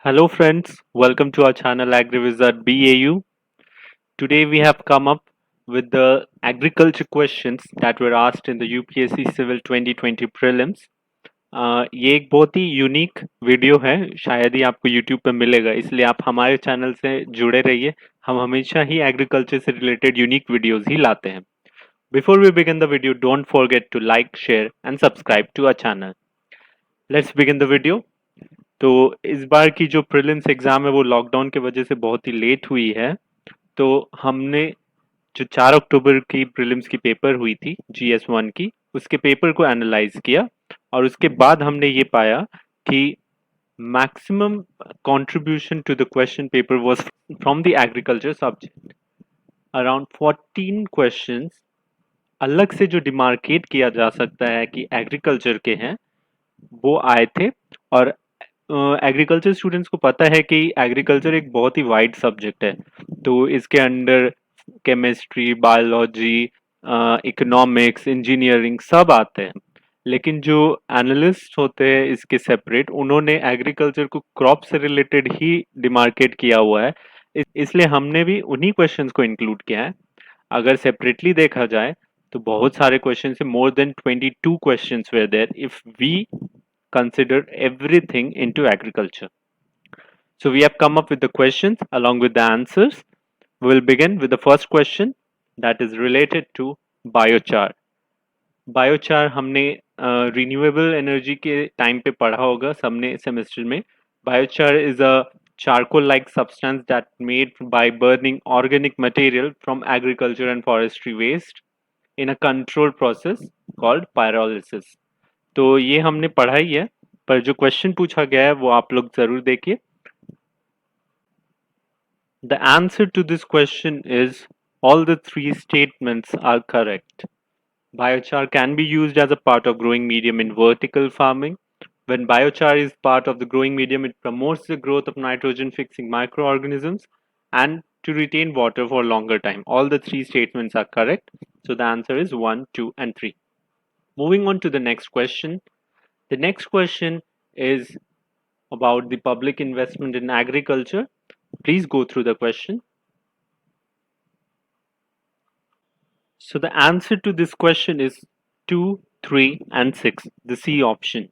Hello friends, welcome to our channel AgriWizard BAU. Today we have come up with the agriculture questions that were asked in the UPSC Civil 2020 prelims. ये एक बहुत ही unique video है, शायद ही आपको YouTube पे मिलेगा, इसलिए आप हमारे चैनल से जुड़े रहिए। हम हमेशा ही एग्रीकल्चर से रिलेटेड यूनिक वीडियोस ही लाते हैं। Before we begin the video, don't forget to like, share and subscribe to our channel. Let's begin the video. तो इस बार की जो प्रीलिम्स एग्जाम है वो लॉकडाउन की वजह से बहुत ही लेट हुई है। तो हमने जो 4 अक्टूबर की प्रीलिम्स की पेपर हुई थी GS1 की, उसके पेपर को एनालाइज किया और उसके बाद हमने ये पाया कि maximum contribution to the question paper was from the agriculture subject. Around 14 questions अलग से जो डिमार्केट किया जा सकता है कि एग्रीकल्चर के हैं वो आए थे। और एग्रीकल्चर स्टूडेंट्स को पता है कि एग्रीकल्चर एक बहुत ही वाइड सब्जेक्ट है, तो इसके under chemistry, biology, economics, engineering सब आते हैं। लेकिन जो एनालिस्ट होते हैं इसके सेपरेट, उन्होंने एग्रीकल्चर को क्रॉप से रिलेटेड ही डिमार्केट किया हुआ है। इसलिए हमने भी उन्हीं क्वेश्चंस को इंक्लूड किया है। अगर सेपरेटली देखा जाए तो बहुत सारे क्वेश्चन है, more than 22 questions were there if we considered everything into agriculture. So we have come up with the questions along with the answers. We will begin with the first question that is related to biochar. Biochar हमने renewable energy के time पे पढ़ा होगा सबने semester में। Biochar is a charcoal like substance that made by burning organic material from agriculture and forestry waste in a controlled process called pyrolysis. तो ये हमने पढ़ा ही है, पर जो क्वेश्चन पूछा गया है वो आप लोग जरूर देखिए। The answer to this question is all the three statements are correct. Biochar can be used as a part of growing medium in vertical farming. When biochar is part of the growing medium, it promotes the growth of nitrogen fixing microorganisms and to retain water for a longer time. All the three statements are correct. So the answer is 1, 2, and 3. Moving on to the next question. The next question is about the public investment in agriculture. Please go through the question. So the answer to this question is 2, 3 and 6, the C option.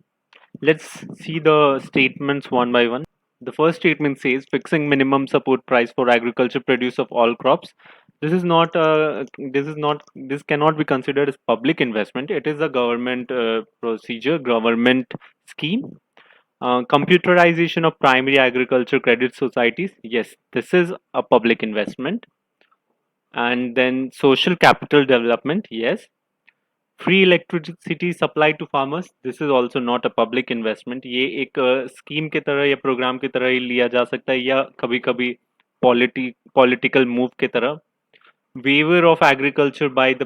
Let's see the statements one by one. The first statement says fixing minimum support price for agriculture produce of all crops. This cannot be considered as public investment. It is a government procedure, government scheme. Computerization of primary agriculture credit societies. Yes, this is a public investment. And then social capital development. Yes. Free electricity supply to farmers. This is also not a public investment. ये एक scheme की तरह या programme की तरह ही लिया जा सकता है, या कभी कभी पॉलिटिकल मूव की तरह। Waiver of agriculture by the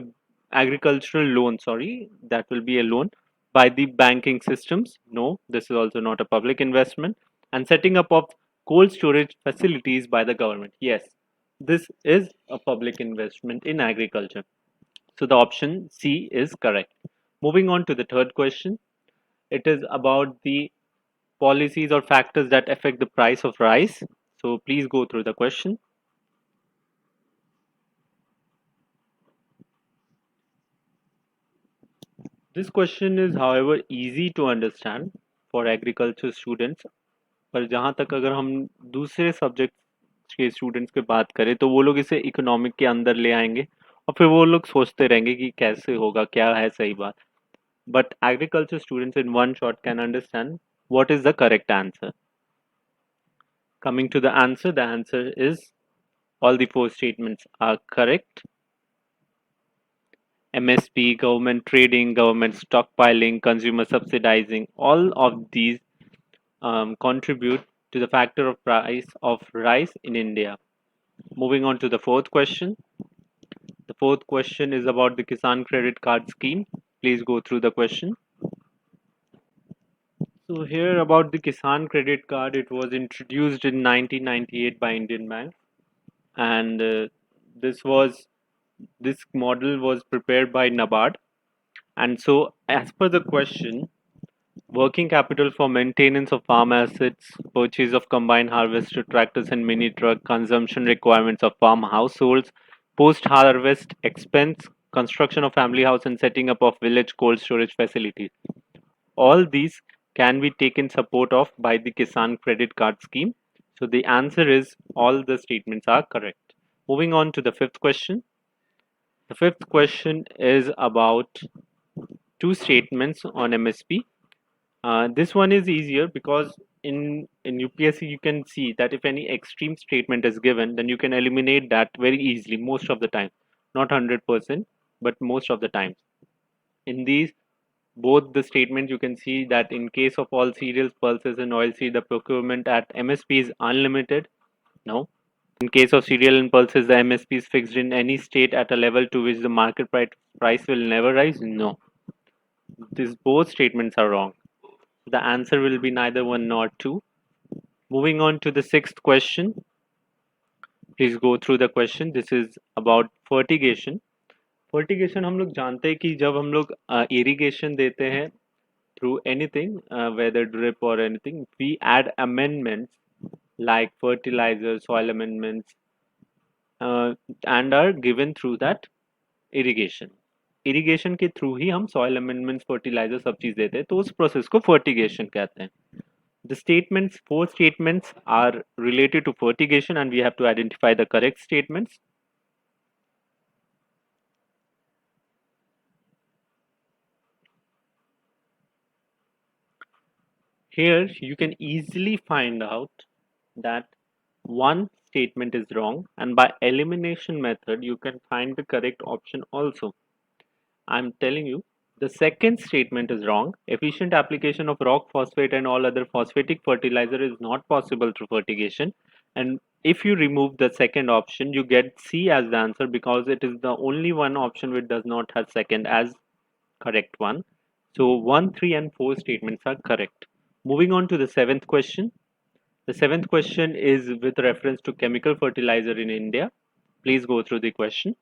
agricultural loan, sorry, that will be a loan by the banking systems. No, this is also not a public investment. And setting up of cold storage facilities by the government. Yes, this is a public investment in agriculture. So the option C is correct. Moving on to the third question. It is about the policies or factors that affect the price of rice. So please go through the question. This question is, however, easy to understand for agriculture students. पर जहाँ तक अगर हम दूसरे subject के students की बात करें तो वो लोग इसे इकोनॉमिक के अंदर ले आएंगे और फिर वो लोग सोचते रहेंगे कि कैसे होगा, क्या है सही बात। But agriculture students in one shot can understand what is the correct answer. Coming to the answer is all the four statements are correct. MSP, government trading, government stockpiling, consumer subsidizing, all of these contribute to the factor of price of rice in India. Moving on to the fourth question. The fourth question is about the Kisan Credit Card Scheme. Please go through the question. So here about the Kisan Credit Card, it was introduced in 1998 by Indian Bank, and this was this model was prepared by NABARD. And so, as per the question, Working capital for maintenance of farm assets, purchase of combined harvester tractors and mini truck, consumption requirements of farm households, post-harvest expense, construction of family house and setting up of village cold storage facilities. All these can be taken support of by the Kisan Credit Card Scheme. So the answer is all the statements are correct. Moving on to the fifth question. The fifth question is about two statements on MSP. This one is easier because in UPSC you can see that if any extreme statement is given, then you can eliminate that very easily most of the time. Not 100%, but most of the times. In these both the statements you can see that in case of all cereals, pulses and oilseed, the procurement at MSP is unlimited. No. In case of cereal and pulses, the MSP is fixed in any state at a level to which the market price will never rise. No. These both statements are wrong. The answer will be neither one nor two. Moving on to the sixth question. Please go through the question. This is about fertigation. Fertigation हम लोग जानते हैं कि जब हम लोग irrigation देते हैं through anything, whether drip or anything, we add amendments like fertilizer, soil amendments, and are given through that irrigation. Irrigation के थ्रू ही हम सॉइल अमेंडमेंट्स फर्टिलाइजर सब चीज देते हैं तो उस प्रोसेस को फर्टिगेशन कहते हैं. The statements, four statements are related to fertigation and we have to identify the correct statements. Here you can easily find out that one statement is wrong and by elimination method you can find the correct option also. I'm telling you, the second statement is wrong. Efficient application of rock phosphate and all other phosphatic fertilizer is not possible through fertigation. And if you remove the second option, you get C as the answer because it is the only one option which does not have second as correct one. So 1, 3 and 4 statements are correct. Moving on to the seventh question. The seventh question is with reference to chemical fertilizer in India. Please go through the question.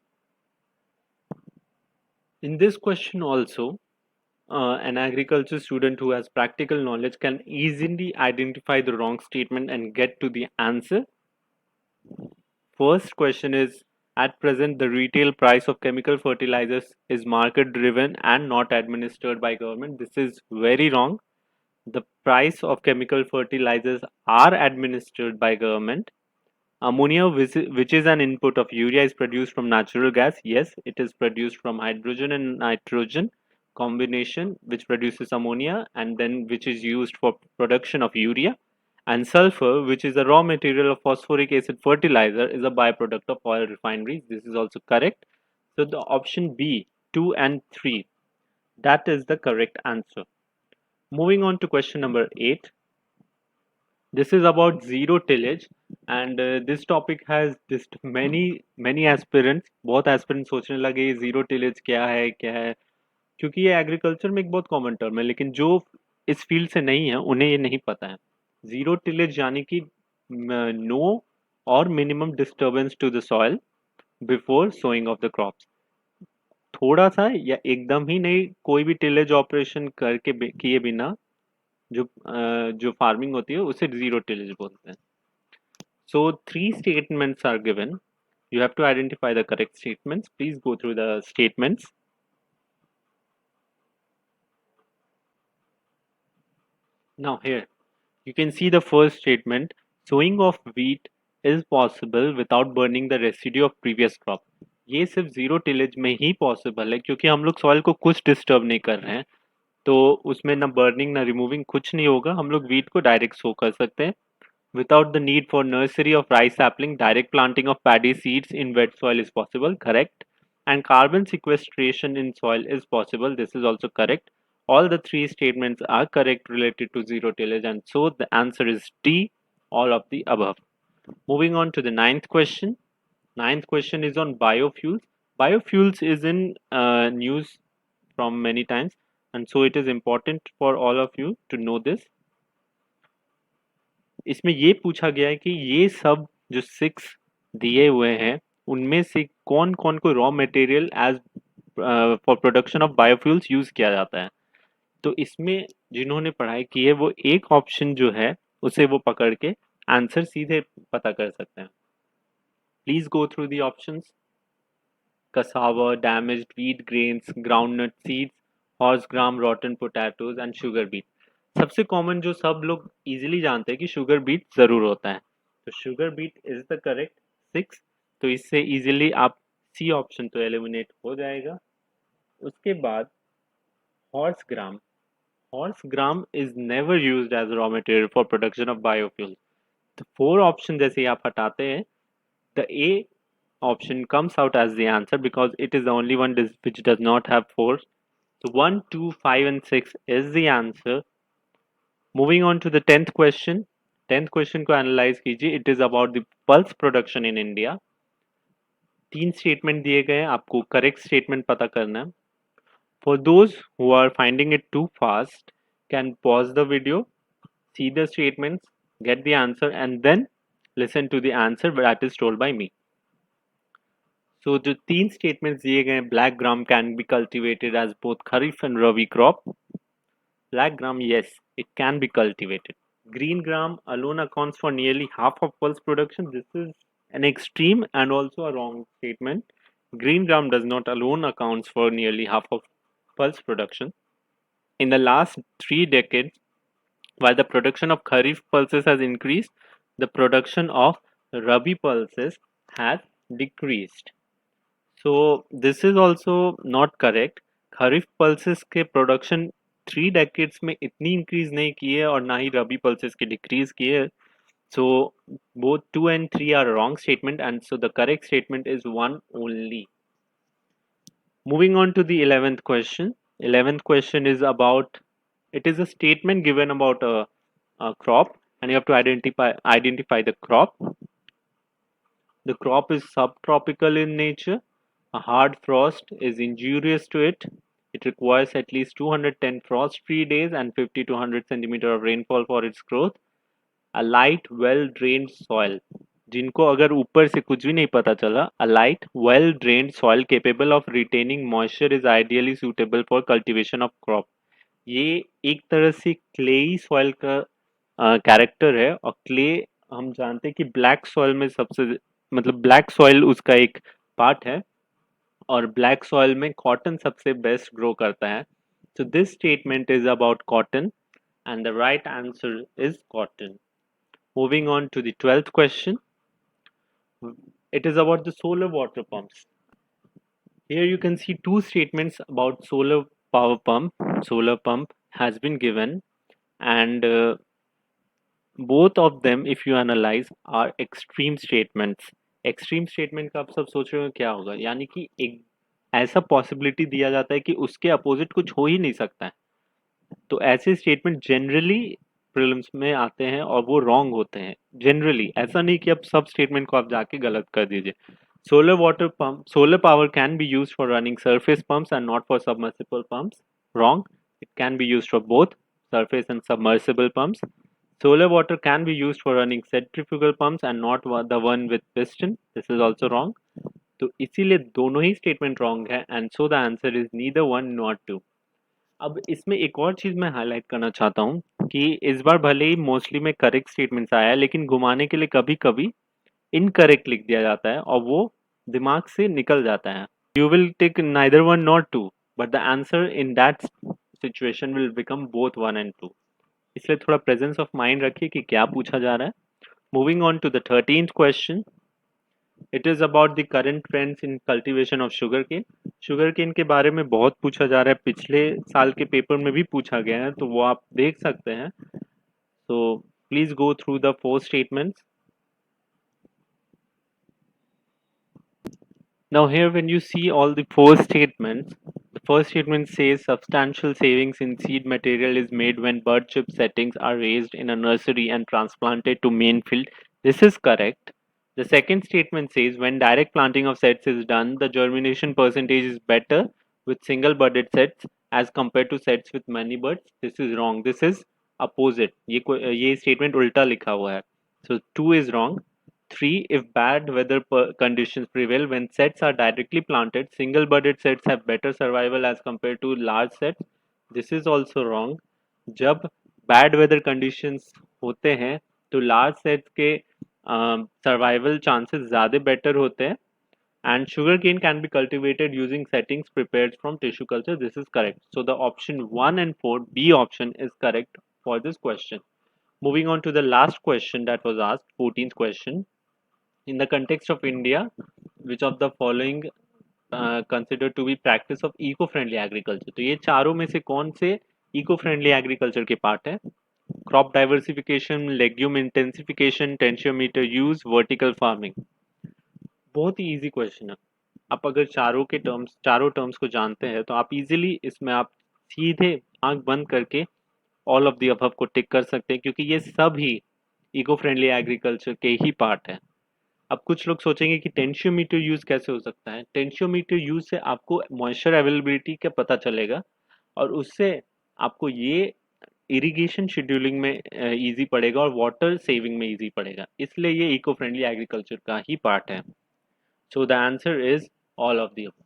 In this question also, an agriculture student who has practical knowledge can easily identify the wrong statement and get to the answer. First question is, at present the retail price of chemical fertilizers is market driven and not administered by government. This is very wrong. The price of chemical fertilizers are administered by government. Ammonia, which is an input of urea, is produced from natural gas. Yes, it is produced from hydrogen and nitrogen combination, which produces ammonia, and then which is used for production of urea. And sulfur, which is a raw material of phosphoric acid fertilizer, is a byproduct of oil refineries. This is also correct. So the option B, 2 and 3, that is the correct answer. Moving on to question number 8. This is about zero tillage and this topic has just many aspirants. बहुत aspirants सोचने लगे ये zero tillage क्या है क्योंकि ये agriculture में एक बहुत कॉमन टर्म है लेकिन जो इस फील्ड से नहीं है उन्हें ये नहीं पता है. जीरो टिलेज यानी कि नो और minimum disturbance to the soil before sowing of the crops. थोड़ा सा या एकदम ही नहीं कोई भी टिलेज ऑपरेशन करके किए बिना जो फार्मिंग होती है उसे जीरो टिलेज बोलते हैं. So three statements are given. You have to identify the correct statements. Please go through the statements. Now here you can see the first statement. Sowing of wheat is possible without burning the residue of previous crop. ये सिर्फ zero tillage में ही possible है क्योंकि हम लोग soil को कुछ disturb नहीं कर रहे हैं तो उसमें ना बर्निंग ना रिमूविंग कुछ नहीं होगा. हम लोग वीट को डायरेक्ट सो कर सकते हैं. Without the need for nursery of rice sapling, direct planting of paddy seeds in wet soil is possible. Correct. And carbon sequestration in soil is possible. This is also correct. All the three statements are correct related to zero tillage, and so the answer is D, all of the above. Moving on to the ninth question. Ninth question is on biofuels. Biofuels is in news from many times, and so it is important for all of you to know this. इसमें ये पूछा गया है कि ये सब जो 6 दिए हुए हैं उनमें से कौन कौन को raw material as for production of biofuels use किया जाता है. तो इसमें जिन्होंने पढ़ाई की है वो एक ऑप्शन जो है उसे वो पकड़ के आंसर सीधे पता कर सकते हैं। Please go through the options. cassava, damaged wheat grains, groundnut seeds, horse gram, rotten potatoes and sugar beet। सबसे कॉमन जो सब लोग इजीली जानते हैं कि शुगर बीट जरूर होता है, तो sugar beet is the correct 6। तो इससे इजीली आप सी ऑप्शन तो एलिमिनेट हो जाएगा। उसके बाद horse gram. Horse gram is never used as raw material for production of biofuel. तो फोर ऑप्शन जैसे ही आप हटाते हैं, the A option comes out as the answer because it is the only one which does not have force. So 1, 2, 5 and 6 is the answer. Moving on to the 10th question. 10th question को analyze कीजिए. It is about the pulse production in India. तीन statement दिए गए हैं, आपको correct statement पता करना है. For those who are finding it too fast, can pause the video, see the statements, get the answer and then listen to the answer that is told by me. So जो तीन statements दिए गए हैं, black gram can be cultivated as both kharif and rabi crop. Black gram, yes, it can be cultivated. Green gram alone accounts for nearly half of pulse production. This is an extreme and also a wrong statement. Green gram does not alone accounts for nearly half of pulse production. In the last 3 decades, while the production of kharif pulses has increased, the production of rabi pulses has decreased. So this is also not correct. Kharif pulses के production 3 decades में इतनी increase नहीं की है और ना ही रबी pulses की decrease की है. So both 2 and 3 are wrong statement and so the correct statement is 1 only. Moving on to the 11th question. 11th question is about, it is a statement given about a crop and you have to identify the crop. The crop is subtropical in nature. A hard frost is injurious to it. It requires at least 210 frost-free days and 50 to 100 centimeter of rainfall for its growth. A light, well-drained soil. जिनको अगर ऊपर से कुछ भी नहीं पता चला, a light, well-drained soil capable of retaining moisture is ideally suitable for cultivation of crop. ये एक तरह से क्लेई सॉइल का कैरेक्टर है और क्ले हम जानते हैं कि ब्लैक सॉइल में सबसे मतलब ब्लैक सॉइल उसका एक पार्ट है और ब्लैक सॉइल में कॉटन सबसे बेस्ट ग्रो करता है. So this statement is about cotton and the right answer is cotton. Moving on to the 12th question. It is about the solar water pumps. Here you can see two statements about solar power pump. Solar pump has been given and both of them if you analyze are extreme statements. Extreme statement का आप सब सोच रहे हो क्या होगा, यानी कि एक ऐसा पॉसिबिलिटी दिया जाता है कि उसके अपोजिट कुछ हो ही नहीं सकता है. तो ऐसे स्टेटमेंट जनरली प्रीलिम्स में आते हैं और वो रॉन्ग होते हैं जनरली. ऐसा नहीं कि अब सब स्टेटमेंट को आप जाके गलत कर दीजिए. Solar power can be used for running surface pumps and not for submersible pumps. Wrong. It can be used for both surface and submersible pumps. Solar water can be used for running centrifugal pumps and not the one with piston. This is also wrong. तो इसीलिए दोनों ही statement wrong है and so the answer is neither one not two. अब इसमें एक और चीज मैं हाईलाइट करना चाहता हूँ कि इस बार भले ही मोस्टली में करेक्ट स्टेटमेंट्स आया है लेकिन घुमाने के लिए कभी कभी इनकरेक्ट लिख दिया जाता है और वो दिमाग से निकल जाता है. You will take neither one not two but the answer in that situation will become both 1 and 2. इसलिए थोड़ा प्रेजेंस ऑफ माइंड रखिए कि क्या पूछा जा रहा है. Moving on to the 13th question. It is about the current trends in cultivation of sugar cane. Sugar cane के बारे में बहुत पूछा जा रहा है, पिछले साल के पेपर में भी पूछा गया है तो वो आप देख सकते हैं. so please go through the four statements. Now here when you see all the four statements, the first statement says substantial savings in seed material is made when bird chip settings are raised in a nursery and transplanted to main field. This is correct. The second statement says when direct planting of sets is done, the germination percentage is better with single budded sets as compared to sets with many buds. This is wrong. This is opposite. ये statement उल्टा लिखा हुआ है. So 2 is wrong. 3. If bad weather conditions prevail when sets are directly planted, single budded sets have better survival as compared to large sets. This is also wrong. जब bad weather conditions होते हैं तो large sets के survival chances ज़्यादा better होते हैं and sugarcane can be cultivated using settings prepared from tissue culture. This is correct. So the option 1 and 4, B option, is correct for this question. Moving on to the last question that was asked, 14th question. In the context of India, which of the following considered to be practice of eco-friendly agriculture? तो ये चारों में से कौन से eco-friendly agriculture के part है? Crop diversification, legume intensification, tensiometer use, vertical farming. बहुत ही इजी क्वेश्चन है। आप अगर चारों टर्म्स को जानते हैं तो आप इजीली इसमें आप सीधे आंख बंद करके ऑल ऑफ द अबव को टिक कर सकते हैं, क्योंकि ये सब ही इको फ्रेंडली एग्रीकल्चर के ही पार्ट है। अब कुछ लोग सोचेंगे कि टेंशियोमीटर यूज कैसे हो सकता है। टेंशियोमीटर यूज से आपको मॉइस्चर अवेलेबिलिटी का पता चलेगा और उससे आपको ये इरिगेशन शेड्यूलिंग में इजी पड़ेगा और वाटर सेविंग में इजी पड़ेगा, इसलिए ये इको फ्रेंडली एग्रीकल्चर का ही पार्ट है। So the answer is all of the above.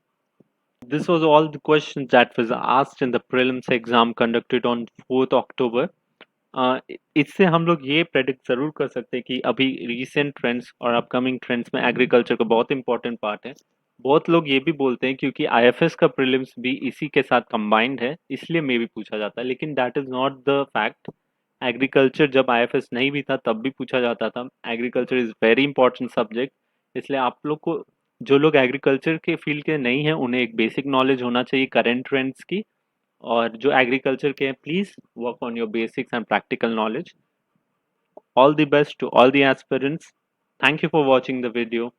This was all the questions that was asked in the prelims exam conducted on 4th October. इससे हम लोग ये प्रेडिक्ट जरूर कर सकते हैं कि अभी रिसेंट ट्रेंड्स और अपकमिंग ट्रेंड्स में एग्रीकल्चर का बहुत इंपॉर्टेंट पार्ट है। बहुत लोग ये भी बोलते हैं क्योंकि आईएफएस का प्रीलिम्स भी इसी के साथ कंबाइंड है, इसलिए मे भी पूछा जाता है, लेकिन that is not the fact. Agriculture जब आईएफएस नहीं भी था तब भी पूछा जाता था। Agriculture is very important subject, इसलिए आप लोग को, जो लोग एग्रीकल्चर के फील्ड के नहीं हैं, उन्हें एक बेसिक नॉलेज होना चाहिए करंट ट्रेंड्स की, और जो एग्रीकल्चर के हैं please work on your basics and practical knowledge. All the best to all the aspirants. Thank you for watching the video.